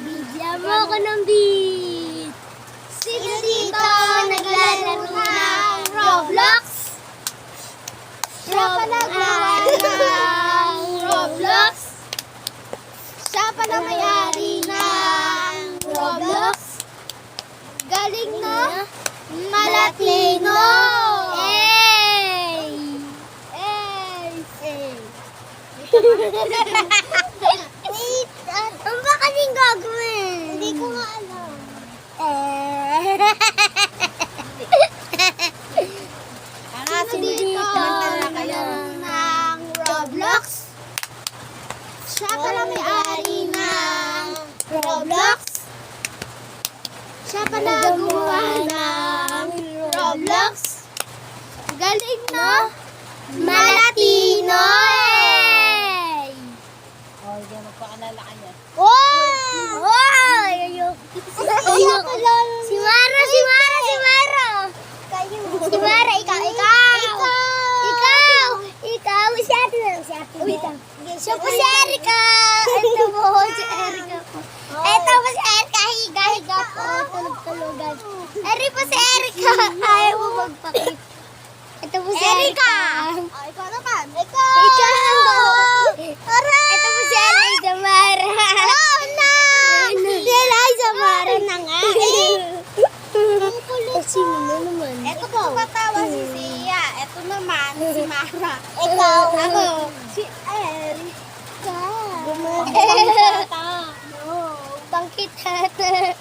Bigyan mo ko ng beat. Sino dito naglalaro ng Roblox? Siya pala gawa ng Roblox. Siya pala may-ari ng Roblox. Galing na Malatino. Hey! Hey! Hey! Wait, ano ba kasing gagawin? Hindi ko nga alam. Sino dito ng Roblox? Siya pala may-ari ng Roblox. Siya pala gumawa ng Roblox. Galing na Malatino. Oh, hindi magpaalala ka niya. Oh! Oh! Si Mara! Si Mara, ikaw! Si ate na lang, si ate na lang. Siya po si Erica! Ito po, si Erica po. Ito po si Erica, higa-higa po, tulog-tulugan. Eri po si Erica! Ayaw mo magpakit. Ito po si Erica! Ikaw naman. Ikaw! Ito po si Eliza Mara. Oh, no! Si Eliza Mara na nga eh. Sino na naman? Ito po. Patawa si Sia. Ito naman si Mara. Ikaw. Ako. Si Erica. Gumawa. No. Bangkit hata.